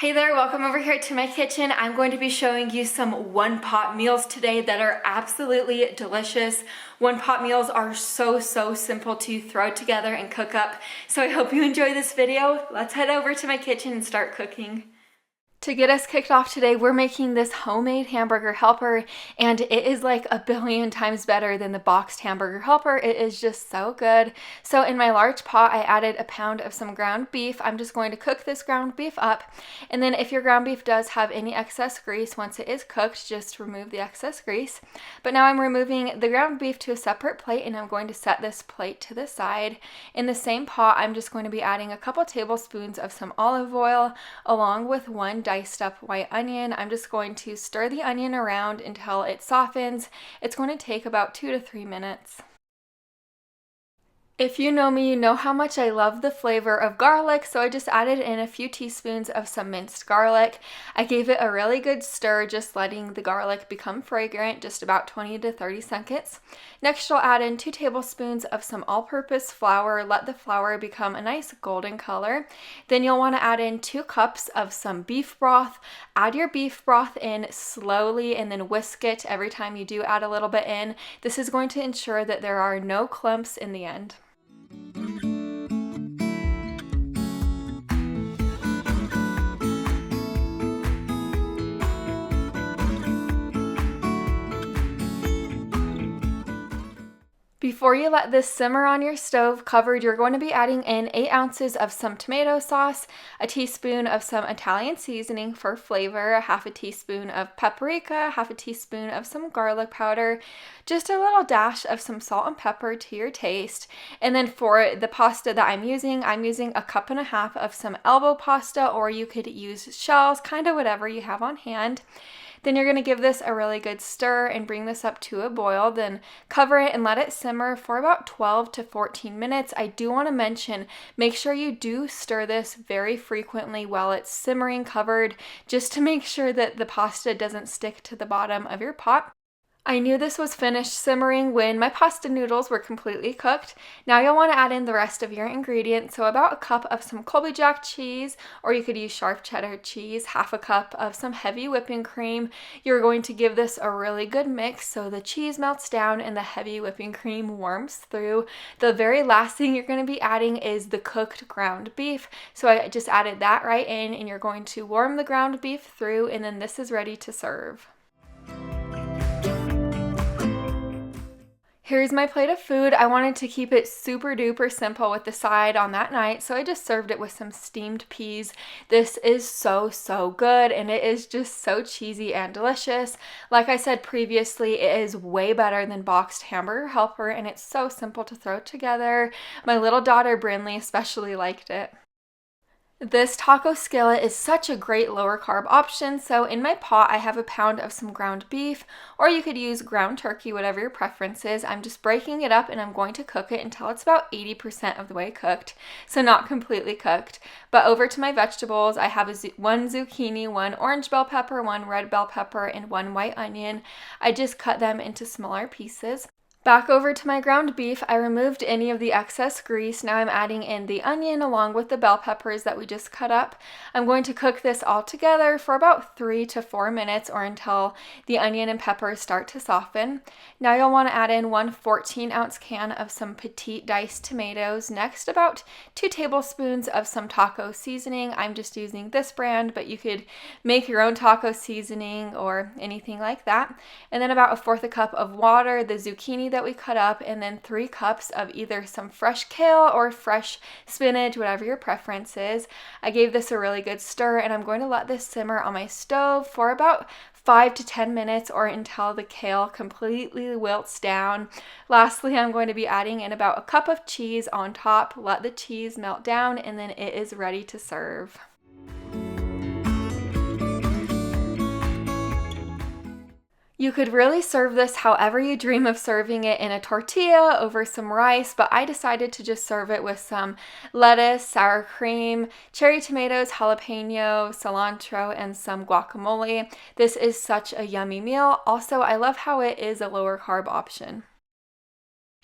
Hey there, welcome over here to my kitchen. I'm going to be showing you some one-pot meals today that are absolutely delicious. One-pot meals are so simple to throw together and cook up. So I hope you enjoy this video. Let's head over to my kitchen and start cooking. To get us kicked off today, we're making this homemade hamburger helper, and it is like a billion times better than the boxed hamburger helper. It is just so good. So in my large pot, I added a pound of some ground beef. I'm just going to cook this ground beef up, and then if your ground beef does have any excess grease, once it is cooked, just remove the excess grease. But now I'm removing the ground beef to a separate plate, and I'm going to set this plate to the side. In the same pot, I'm just going to be adding a couple tablespoons of some olive oil, along with one diced up white onion. I'm just going to stir the onion around until it softens. It's going to take about 2 to 3 minutes. If you know me, you know how much I love the flavor of garlic, so I just added in a few teaspoons of some minced garlic. I gave it a really good stir, just letting the garlic become fragrant, just about 20 to 30 seconds. Next, you'll add in 2 tablespoons of some all-purpose flour. Let the flour become a nice golden color. Then you'll want to add in 2 cups of some beef broth. Add your beef broth in slowly and then whisk it every time you do add a little bit in. This is going to ensure that there are no clumps in the end. Before you let this simmer on your stove covered, you're going to be adding in 8 ounces of some tomato sauce, a teaspoon of some Italian seasoning for flavor, half a teaspoon of paprika, half a teaspoon of some garlic powder, just a little dash of some salt and pepper to your taste. And then for the pasta that I'm using a cup and a half of some elbow pasta, or you could use shells, kind of whatever you have on hand. Then you're going to give this a really good stir and bring this up to a boil. Then cover it and let it simmer for about 12 to 14 minutes. I do want to mention, make sure you do stir this very frequently while it's simmering covered, just to make sure that the pasta doesn't stick to the bottom of your pot. I knew this was finished simmering when my pasta noodles were completely cooked. Now you'll want to add in the rest of your ingredients, so about a cup of some Colby Jack cheese, or you could use sharp cheddar cheese, half a cup of some heavy whipping cream. You're going to give this a really good mix so the cheese melts down and the heavy whipping cream warms through. The very last thing you're going to be adding is the cooked ground beef, so I just added that right in, and you're going to warm the ground beef through, and then this is ready to serve. Here's my plate of food. I wanted to keep it super duper simple with the side on that night, so I just served it with some steamed peas. This is so good, and it is just so cheesy and delicious. Like I said previously, it is way better than boxed hamburger helper, and it's so simple to throw together. My little daughter Brinley especially liked it. This taco skillet is such a great lower carb option, so in my pot I have a pound of some ground beef, or you could use ground turkey, whatever your preference is. I'm just breaking it up and I'm going to cook it until it's about 80% of the way cooked, so not completely cooked. But over to my vegetables, I have one zucchini, one orange bell pepper, one red bell pepper, and one white onion. I just cut them into smaller pieces. Back over to my ground beef, I removed any of the excess grease. Now I'm adding in the onion along with the bell peppers that we just cut up. I'm going to cook this all together for about 3 to 4 minutes, or until the onion and peppers start to soften. Now you'll want to add in one 14-ounce can of some petite diced tomatoes. Next, about 2 tablespoons of some taco seasoning. I'm just using this brand, but you could make your own taco seasoning or anything like that. And then about 1/4 cup of water, the zucchini that we cut up, and then 3 cups of either some fresh kale or fresh spinach, whatever your preference is. I gave this a really good stir, and I'm going to let this simmer on my stove for about 5 to 10 minutes, or until the kale completely wilts down. Lastly, I'm going to be adding in about a cup of cheese on top. Let the cheese melt down, and then it is ready to serve. You could really serve this however you dream of serving it, in a tortilla over some rice, but I decided to just serve it with some lettuce, sour cream, cherry tomatoes, jalapeno, cilantro, and some guacamole. This is such a yummy meal. Also, I love how it is a lower carb option.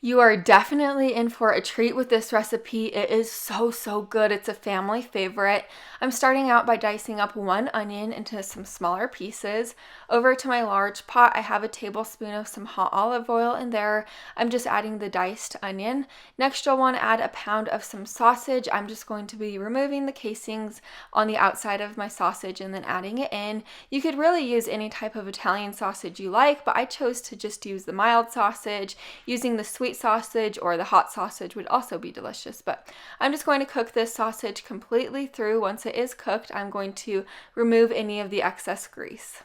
You are definitely in for a treat with this recipe. It is so, so good. It's a family favorite. I'm starting out by dicing up one onion into some smaller pieces. Over to my large pot, I have a tablespoon of some hot olive oil in there. I'm just adding the diced onion. Next, you'll want to add a pound of some sausage. I'm just going to be removing the casings on the outside of my sausage and then adding it in. You could really use any type of Italian sausage you like, but I chose to just use the mild sausage. Using the sweet sausage or the hot sausage would also be delicious, but I'm just going to cook this sausage completely through. Once it is cooked, I'm going to remove any of the excess grease.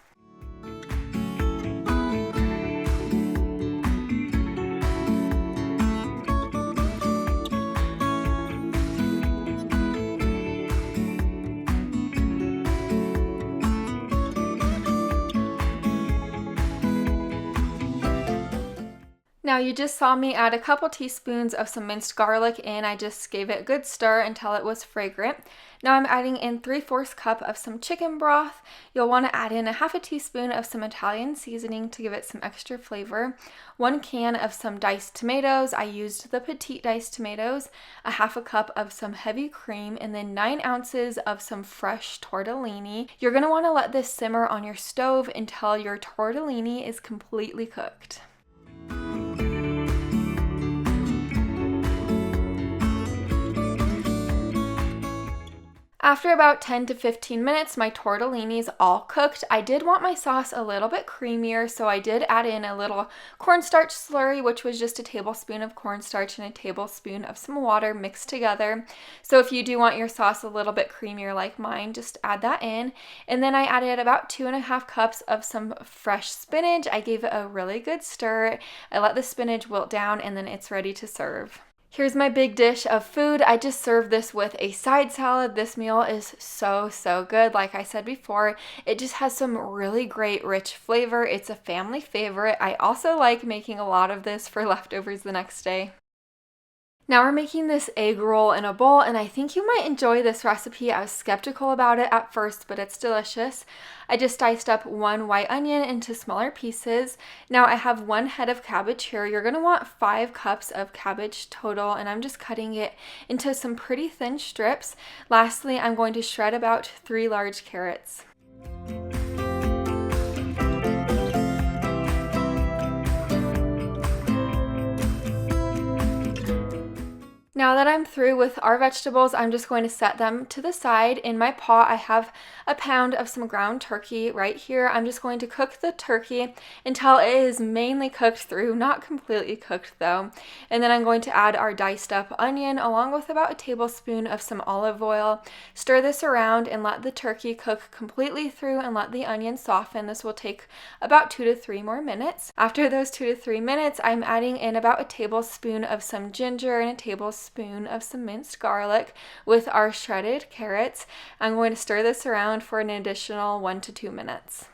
Now you just saw me add a couple teaspoons of some minced garlic in. I just gave it a good stir until it was fragrant. Now I'm adding in 3/4 cup of some chicken broth. You'll want to add in a half a teaspoon of some Italian seasoning to give it some extra flavor. 1 can of some diced tomatoes. I used the petite diced tomatoes. A half a cup of some heavy cream, and then 9 ounces of some fresh tortellini. You're going to want to let this simmer on your stove until your tortellini is completely cooked. After about 10 to 15 minutes, my tortellini is all cooked. I did want my sauce a little bit creamier, so I did add in a little cornstarch slurry, which was just a tablespoon of cornstarch and a tablespoon of some water mixed together. So if you do want your sauce a little bit creamier like mine, just add that in. And then I added about 2.5 cups of some fresh spinach. I gave it a really good stir. I let the spinach wilt down, and then it's ready to serve. Here's my big dish of food. I just served this with a side salad. This meal is so, so good. Like I said before, it just has some really great rich flavor. It's a family favorite. I also like making a lot of this for leftovers the next day. Now we're making this egg roll in a bowl, and I think you might enjoy this recipe. I was skeptical about it at first, but it's delicious. I just diced up 1 white onion into smaller pieces. Now I have 1 head of cabbage here. You're going to want 5 cups of cabbage total, and I'm just cutting it into some pretty thin strips. Lastly, I'm going to shred about 3 large carrots. Now that I'm through with our vegetables, I'm just going to set them to the side. In my pot, I have a pound of some ground turkey right here. I'm just going to cook the turkey until it is mainly cooked through, not completely cooked though. And then I'm going to add our diced up onion along with about a tablespoon of some olive oil. Stir this around and let the turkey cook completely through and let the onion soften. This will take about 2 to 3 more minutes. After those 2 to 3 minutes, I'm adding in about a tablespoon of some ginger and a tablespoon of some minced garlic with our shredded carrots. I'm going to stir this around for an additional 1 to 2 minutes.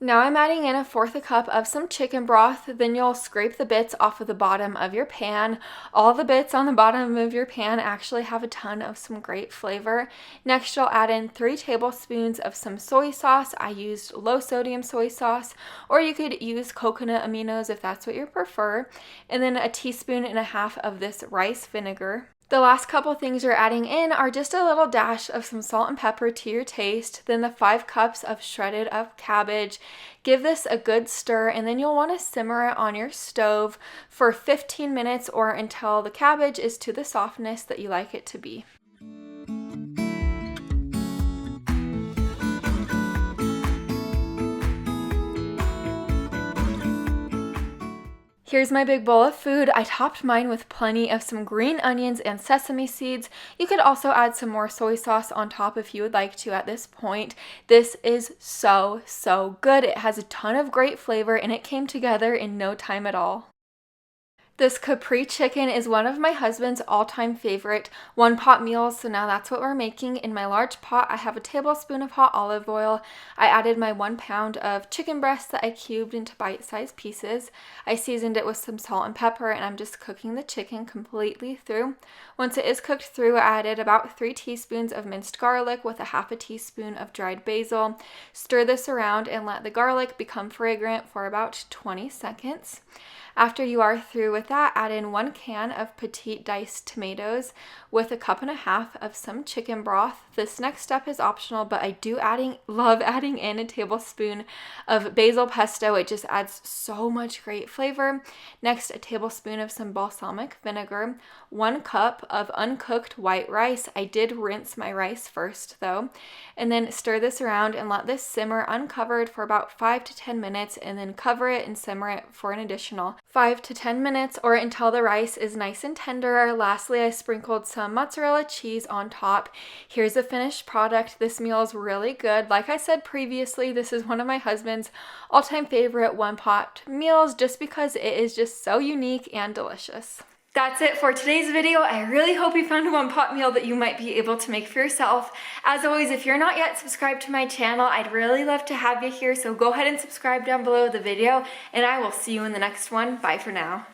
Now I'm adding in 1/4 cup of some chicken broth. Then you'll scrape the bits off of the bottom of your pan. All the bits on the bottom of your pan actually have a ton of some great flavor. Next, you'll add in 3 tablespoons of some soy sauce. I used low sodium soy sauce, or you could use coconut aminos if that's what you prefer. And then 1.5 teaspoons of this rice vinegar. The last couple things you're adding in are just a little dash of some salt and pepper to your taste, then the 5 cups of shredded up cabbage. Give this a good stir, and then you'll want to simmer it on your stove for 15 minutes or until the cabbage is to the softness that you like it to be. Here's my big bowl of food. I topped mine with plenty of some green onions and sesame seeds. You could also add some more soy sauce on top if you would like to at this point. This is so, so good. It has a ton of great flavor and it came together in no time at all. This Capri chicken is one of my husband's all-time favorite one-pot meals, so now that's what we're making. In my large pot, I have a tablespoon of hot olive oil. I added my 1 pound of chicken breast that I cubed into bite-sized pieces. I seasoned it with some salt and pepper, and I'm just cooking the chicken completely through. Once it is cooked through, I added about 3 teaspoons of minced garlic with a half a teaspoon of dried basil. Stir this around and let the garlic become fragrant for about 20 seconds. After you are through with that, add in 1 can of petite diced tomatoes with 1.5 cups of some chicken broth. This next step is optional, but I do love adding in a tablespoon of basil pesto. It just adds so much great flavor. Next, a tablespoon of some balsamic vinegar, 1 cup of uncooked white rice. I did rinse my rice first though, and then stir this around and let this simmer uncovered for about 5 to 10 minutes, and then cover it and simmer it for an additional 5 to 10 minutes or until the rice is nice and tender. Lastly, I sprinkled some mozzarella cheese on top. Here's the finished product. This meal is really good. Like I said previously, this is one of my husband's all-time favorite one-pot meals just because it is just so unique and delicious. That's it for today's video. I really hope you found a one-pot meal that you might be able to make for yourself. As always, if you're not yet subscribed to my channel, I'd really love to have you here, so go ahead and subscribe down below the video, and I will see you in the next one. Bye for now.